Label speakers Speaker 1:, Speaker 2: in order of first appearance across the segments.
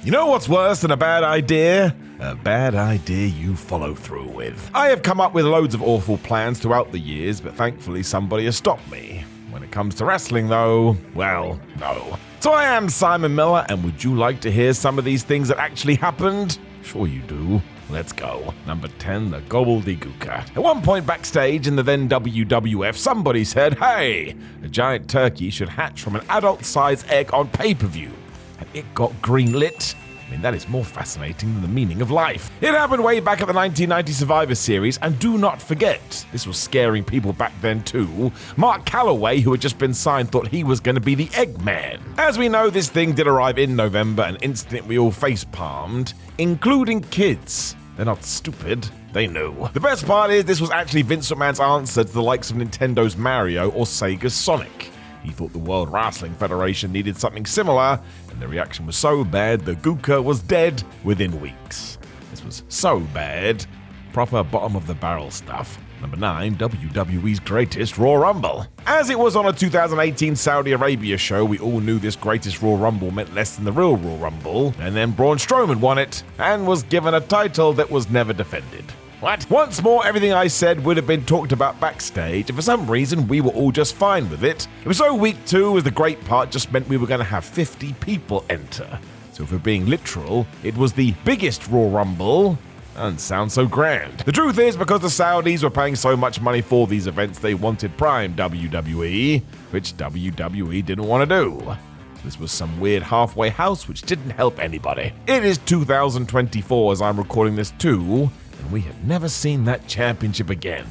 Speaker 1: You know what's worse than a bad idea? A bad idea you follow through with. I have come up with loads of awful plans throughout the years, but thankfully somebody has stopped me. When it comes to wrestling though, well, no. So I am Simon Miller, and would you like to hear some of these things that actually happened? Sure you do. Let's go. Number 10, the Goaly Goua. At one point backstage in the then WWF, somebody said, hey, a giant turkey should hatch from an adult-sized egg on pay-per-view. And it got greenlit. I mean, that is more fascinating than the meaning of life. It happened way back at the 1990 Survivor Series, and do not forget, this was scaring people back then too. Mark Calloway, who had just been signed, thought he was going to be the Eggman. As we know, this thing did arrive in November, and instantly we all face-palmed, including kids. They're not stupid, they knew. The best part is this was actually Vince McMahon's answer to the likes of Nintendo's Mario or Sega's Sonic. He thought the World Wrestling Federation needed something similar, and the reaction was so bad the Goua was dead within weeks. This was so bad, proper bottom of the barrel stuff. Number 9, WWE's Greatest Raw Rumble. As it was on a 2018 Saudi Arabia show, we all knew this Greatest Raw Rumble meant less than the real Raw Rumble, and then Braun Strowman won it, and was given a title that was never defended. What? Once more, everything I said would have been talked about backstage, and for some reason we were all just fine with it. It was so weak too, as the great part just meant we were going to have 50 people enter. So if we're being literal, it was the biggest Raw Rumble. Doesn't sound so grand. The truth is, because the Saudis were paying so much money for these events, they wanted prime WWE, which WWE didn't want to do. This was some weird halfway house which didn't help anybody. It is 2024 as I'm recording this too, and we have never seen that championship again.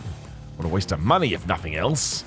Speaker 1: What a waste of money if nothing else.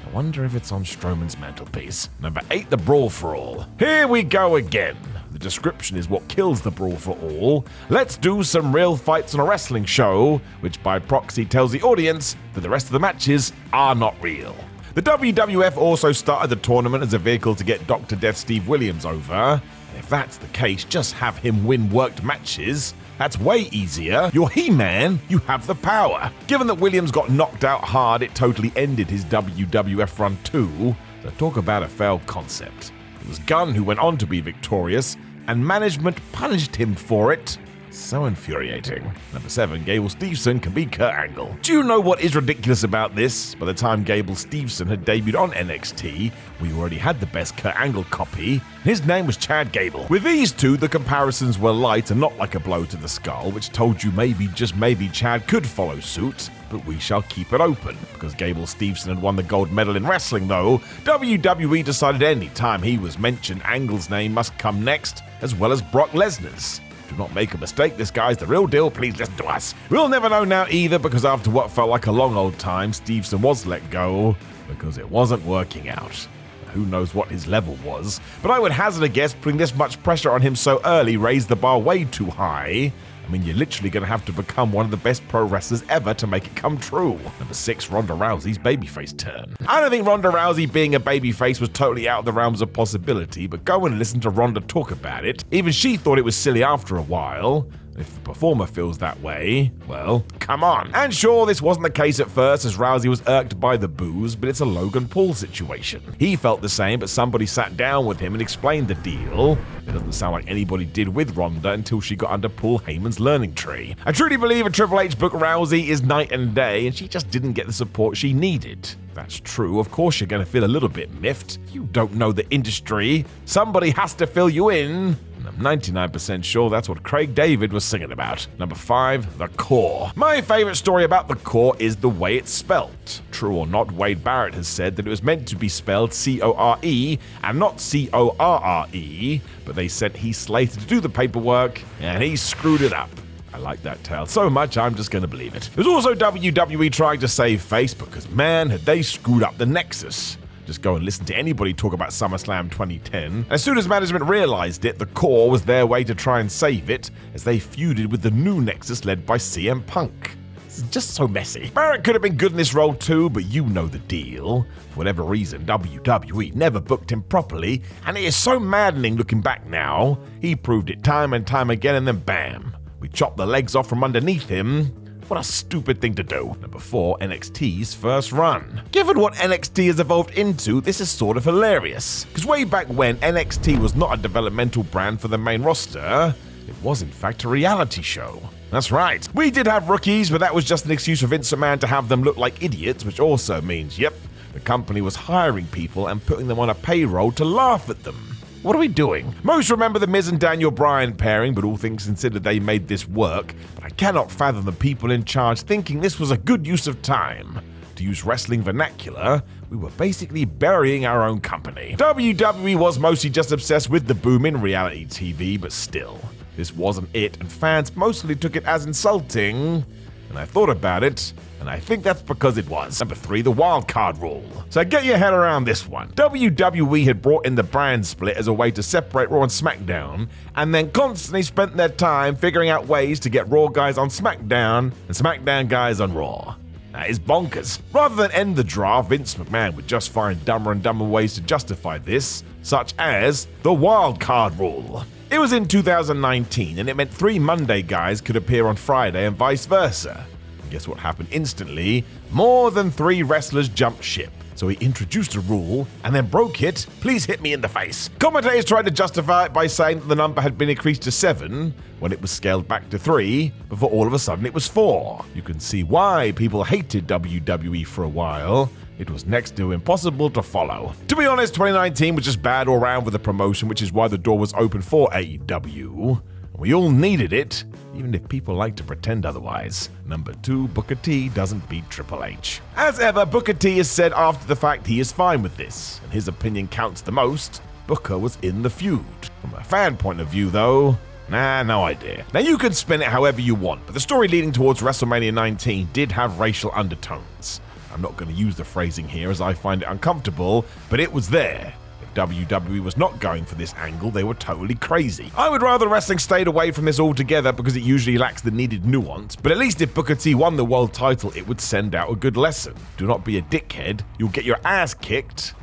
Speaker 1: I wonder if it's on Strowman's mantelpiece. Number 8, the Brawl for All. Here we go again. The description is what kills the Brawl for All. Let's do some real fights on a wrestling show, which by proxy tells the audience that the rest of the matches are not real. The WWF also started the tournament as a vehicle to get Dr. Death Steve Williams over. And if that's the case, just have him win worked matches. That's way easier. You're He-Man, you have the power. Given that Williams got knocked out hard, it totally ended his WWF run too. So talk about a failed concept. It was Gunn who went on to be victorious, and management punished him for it. So infuriating. Number 7, Gable Stevenson can be Kurt Angle. Do you know what is ridiculous about this? By the time Gable Stevenson had debuted on NXT, we already had the best Kurt Angle copy. His name was Chad Gable. With these two, the comparisons were light and not like a blow to the skull, which told you maybe, just maybe, Chad could follow suit. But we shall keep it open. Because Gable Stevenson had won the gold medal in wrestling though, WWE decided any time he was mentioned, Angle's name must come next, as well as Brock Lesnar's. Do not make a mistake, this guy's the real deal, please listen to us. We'll never know now either, because after what felt like a long old time, Stevenson was let go because it wasn't working out. Who knows what his level was, but I would hazard a guess putting this much pressure on him so early raised the bar way too high. I mean, you're literally going to have to become one of the best pro wrestlers ever to make it come true. Number 6, Ronda Rousey's babyface turn. I don't think Ronda Rousey being a babyface was totally out of the realms of possibility, but go and listen to Ronda talk about it. Even she thought it was silly after a while. If the performer feels that way, well, come on. And sure, this wasn't the case at first, as Rousey was irked by the boos, but it's a Logan Paul situation. He felt the same, but somebody sat down with him and explained the deal. It doesn't sound like anybody did with Ronda until she got under Paul Heyman's learning tree. I truly believe a Triple H book Rousey is night and day, and she just didn't get the support she needed. That's true, of course you're going to feel a little bit miffed. You don't know the industry. Somebody has to fill you in. I'm 99% sure that's what Craig David was singing about. Number 5, the Core. My favorite story about the Core is the way it's spelt. True or not, Wade Barrett has said that it was meant to be spelled C-O-R-E and not C-O-R-R-E, but they said he slated to do the paperwork and he screwed it up. I like that tale so much, I'm just gonna believe it. It was also WWE trying to save face because man, had they screwed up the Nexus. Just go and listen to anybody talk about SummerSlam 2010. As soon as management realized it, the Core was their way to try and save it, as they feuded with the new Nexus led by CM Punk. This is just so messy. Barrett could have been good in this role too, but you know the deal. For whatever reason, WWE never booked him properly, and it is so maddening looking back now. He proved it time and time again, and then bam, we chopped the legs off from underneath him. What a stupid thing to do. Number 4, NXTs First Run. Given what NXT has evolved into, this is sort of hilarious. Because way back when, NXT was not a developmental brand for the main roster, it was in fact a reality show. That's right. We did have rookies, but that was just an excuse for Vince McMahon to have them look like idiots, which also means, yep, the company was hiring people and putting them on a payroll to laugh at them. What are we doing? Most remember the Miz and Daniel Bryan pairing, but all things considered they made this work, but I cannot fathom the people in charge thinking this was a good use of time. To use wrestling vernacular, we were basically burying our own company. WWE was mostly just obsessed with the boom in reality TV, but still. This wasn't it, and fans mostly took it as insulting, and I thought about it, and I think that's because it was. Number 3, the wildcard rule. So get your head around this one. WWE had brought in the brand split as a way to separate Raw and SmackDown, and then constantly spent their time figuring out ways to get Raw guys on SmackDown and SmackDown guys on Raw. That is bonkers. Rather than end the draft, Vince McMahon would just find dumber and dumber ways to justify this, such as the wildcard rule. It was in 2019, and it meant 3 Monday guys could appear on Friday and vice versa. And guess what happened instantly? More than 3 wrestlers jumped ship. So he introduced a rule and then broke it. Please hit me in the face. Commentators tried to justify it by saying that the number had been increased to 7 when it was scaled back to 3 before all of a sudden it was 4. You can see why people hated WWE for a while. It was next to impossible to follow. To be honest, 2019 was just bad all around with the promotion, which is why the door was open for AEW. We all needed it, even if people like to pretend otherwise. Number 2, Booker T doesn't beat Triple H. As ever, Booker T has said after the fact he is fine with this, and his opinion counts the most. Booker was in the feud. From a fan point of view, though, no idea. Now, you can spin it however you want, but the story leading towards WrestleMania 19 did have racial undertones. I'm not going to use the phrasing here as I find it uncomfortable, but it was there. If WWE was not going for this angle, they were totally crazy. I would rather wrestling stayed away from this altogether because it usually lacks the needed nuance, but at least if Booker T won the world title, it would send out a good lesson. Do not be a dickhead, you'll get your ass kicked.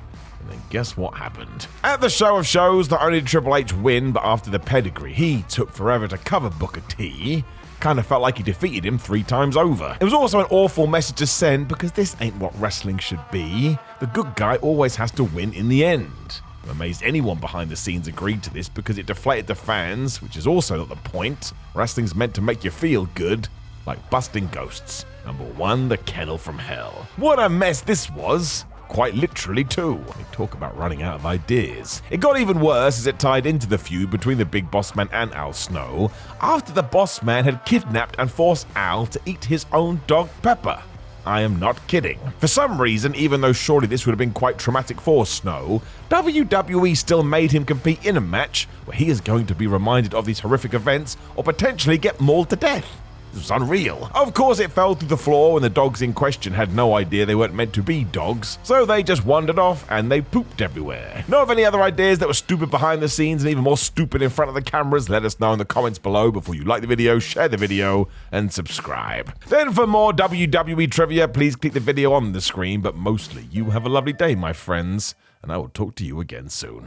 Speaker 1: And then guess what happened? At the show of shows, not only did Triple H win, but after the pedigree, he took forever to cover Booker T. Kind of felt like he defeated him 3 times over. It was also an awful message to send because this ain't what wrestling should be. The good guy always has to win in the end. I'm amazed anyone behind the scenes agreed to this because it deflated the fans, which is also not the point. Wrestling's meant to make you feel good, like busting ghosts. Number 1, the kennel from hell. What a mess this was. Quite literally too. They talk about running out of ideas. It got even worse as it tied into the feud between the Big Boss Man and Al Snow after the Boss Man had kidnapped and forced Al to eat his own dog Pepper. I am not kidding. For some reason, even though surely this would have been quite traumatic for Snow, WWE still made him compete in a match where he is going to be reminded of these horrific events or potentially get mauled to death. This was unreal. Of course, it fell through the floor when the dogs in question had no idea they weren't meant to be dogs, so they just wandered off and they pooped everywhere. Know of any other ideas that were stupid behind the scenes and even more stupid in front of the cameras? Let us know in the comments below before you like the video, share the video, and subscribe. Then for more WWE trivia, please click the video on the screen, but mostly you have a lovely day, my friends, and I will talk to you again soon.